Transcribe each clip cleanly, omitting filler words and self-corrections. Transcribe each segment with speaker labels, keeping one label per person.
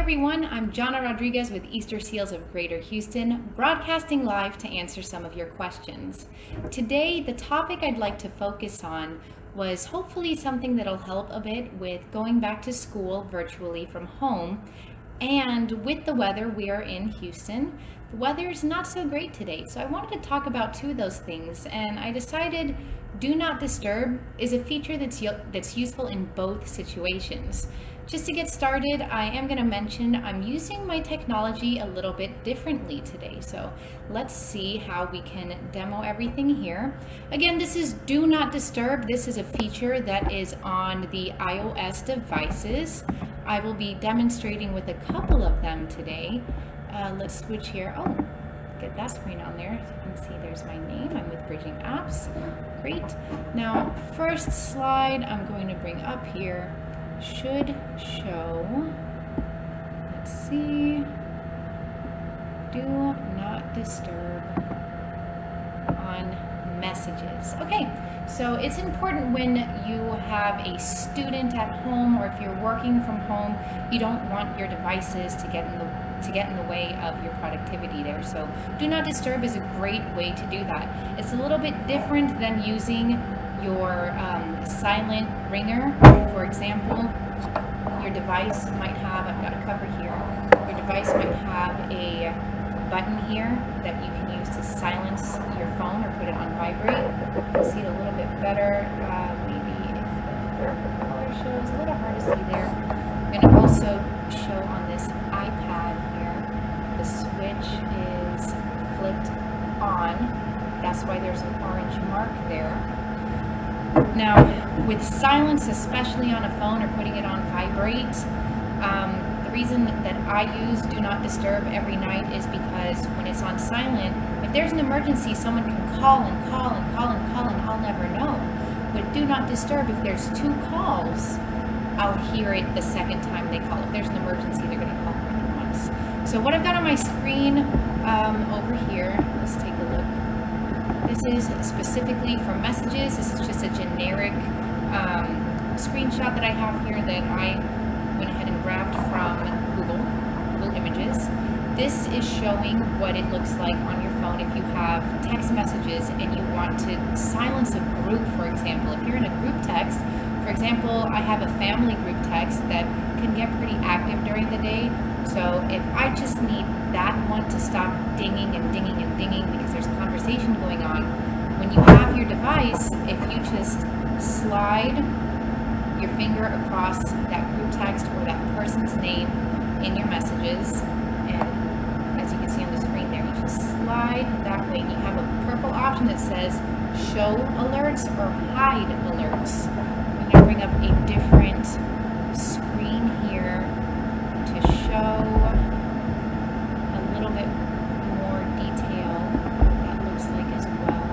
Speaker 1: everyone, I'm Jana Rodriguez with Easter Seals of Greater Houston, broadcasting live to answer some of your questions. Today, the topic I'd like to focus on was hopefully something that'll help a bit with going back to school virtually from home. And with the weather, we are in Houston. The weather is not so great today, so I wanted to talk about two of those things, and I decided Do Not Disturb is a feature that's useful in both situations. Just to get started, I am going to mention I'm using my technology a little bit differently today, so let's see how we can demo everything here. Again, this is Do Not Disturb. This is a feature that is on the iOS devices. I will be demonstrating with a couple of them today. Let's switch here. Oh, get that screen on there. As you can see, there's my name. I'm with Bridging Apps. Great. Now, first slide I'm going to bring up here should show, let's see, Do Not Disturb on messages. Okay, so it's important when you have a student at home or if you're working from home, you don't want your devices to get in the way of your productivity there. So Do Not Disturb is a great way to do that. It's a little bit different than using your silent ringer. For example, your device might have, I've got a cover here, your device might have a button here that you can use to silence your phone or put it on vibrate. You can see it a little bit better. Maybe if the color shows, a little hard to see there. I'm going to also show on this iPad here, the switch is flipped on. That's why there's an orange mark there. Now, with silence, especially on a phone or putting it on vibrate, the reason that I use Do Not Disturb every night is because when it's on silent, if there's an emergency, someone can call and call and call and call and I'll never know. With Do Not Disturb, if there's two calls, I'll hear it the second time they call. If there's an emergency, they're going to call more than once. So what I've got on my screen over here, let's take a look. This is specifically for messages. This is just a generic screenshot that I have here that I went ahead and grabbed from Google Images. This is showing what it looks like on your phone if you have text messages and you want to silence a group, for example. If you're in a group text, for example, I have a family group text that can get pretty active during the day. So if I just need that one to stop dinging and dinging and dinging because there's a conversation going on, when you have your device, if you just slide your finger across that group text or that person's name in your messages, and as you can see on the screen there, you just slide that way and you have a purple option that says show alerts or hide alerts. I'm going to bring up a different screen here to show a little bit more detail what that looks like as well.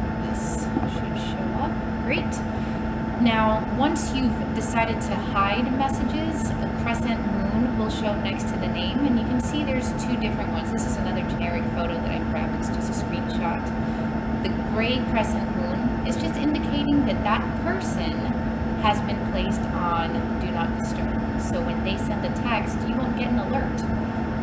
Speaker 1: And this should show up. Great. Now, once you've decided to hide messages, a crescent moon will show next to the name, and you can see there's two different ones. This is another generic photo that I grabbed. It's just a screenshot. The gray crescent moon is just indicating that that person has been placed on Do Not Disturb. So when they send a text, you won't get an alert.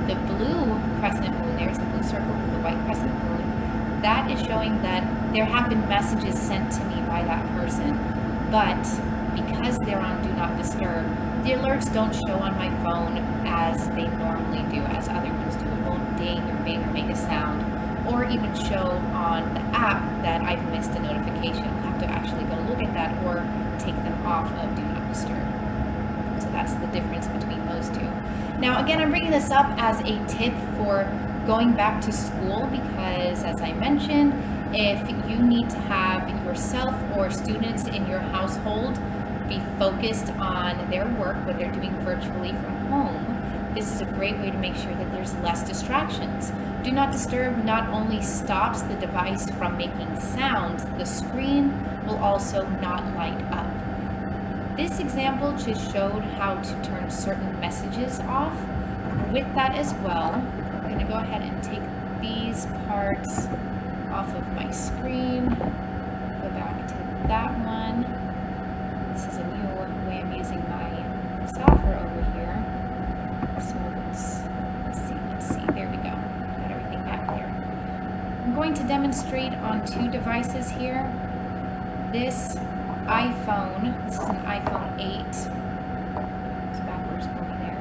Speaker 1: The blue crescent moon, there's the blue circle with the white crescent moon, that is showing that there have been messages sent to me by that person. But because they're on Do Not Disturb, the alerts don't show on my phone as they normally do, as other ones do. It won't ding or bing or make a sound, or even show on the app that I've missed a notification. I'll have to actually go look at that or take them off of Do Not Disturb. So that's the difference between those two. Now, again, I'm bringing this up as a tip for going back to school because, as I mentioned, if you need to have yourself or students in your household be focused on their work, what they're doing virtually from home, this is a great way to make sure that there's less distractions. Do Not Disturb not only stops the device from making sounds, the screen will also not light up. This example just showed how to turn certain messages off. With that as well, I'm going to go ahead and take these parts off of my screen, go back to that one. This is a new way I'm using my software over demonstrate on 2 devices here. This iPhone, this is an iPhone 8. It's backwards for me there.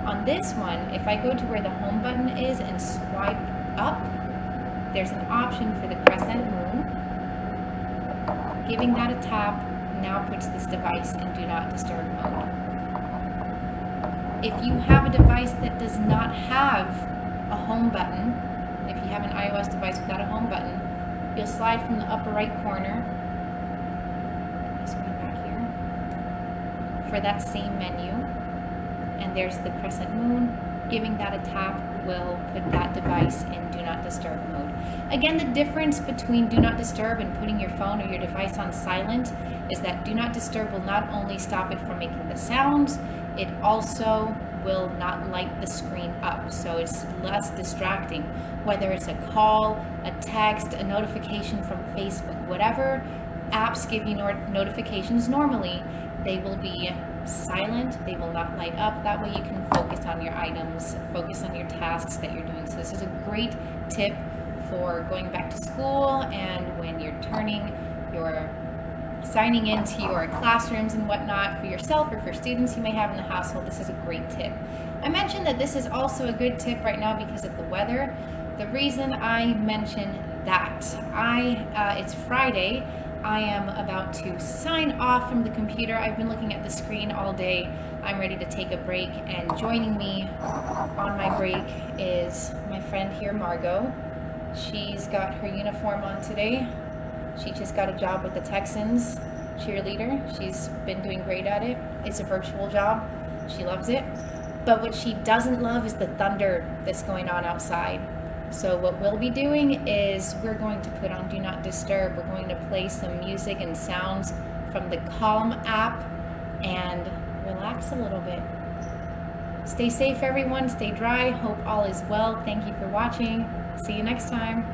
Speaker 1: On this one, if I go to where the home button is and swipe up, there's an option for the crescent moon. Giving that a tap now puts this device in Do Not Disturb mode. If you have a device that does not have a home button, if you have an iOS device without a home button, you'll slide from the upper right corner, just going back here, for that same menu, and there's the crescent moon. Giving that a tap will put that device in Do Not Disturb mode. Again, the difference between Do Not Disturb and putting your phone or your device on silent is that Do Not Disturb will not only stop it from making the sounds, it also will not light the screen up, so it's less distracting. Whether it's a call, a text, a notification from Facebook, whatever apps give you notifications normally, they will be silent, they will not light up. That way you can focus on your items, focus on your tasks that you're doing. So this is a great tip for going back to school and when you're signing into your classrooms and whatnot for yourself or for students you may have in the household. This is a great tip. I mentioned that this is also a good tip right now because of the weather. The reason I mention that, it's Friday. I am about to sign off from the computer. I've been looking at the screen all day. I'm ready to take a break, and joining me on my break is my friend here, Margot. She's got her uniform on today. She just got a job with the Texans cheerleader. She's been doing great at it. It's a virtual job. She loves it. But what she doesn't love is the thunder that's going on outside. So what we'll be doing is we're going to put on Do Not Disturb. We're going to play some music and sounds from the Calm app and relax a little bit. Stay safe, everyone. Stay dry. Hope all is well. Thank you for watching. See you next time.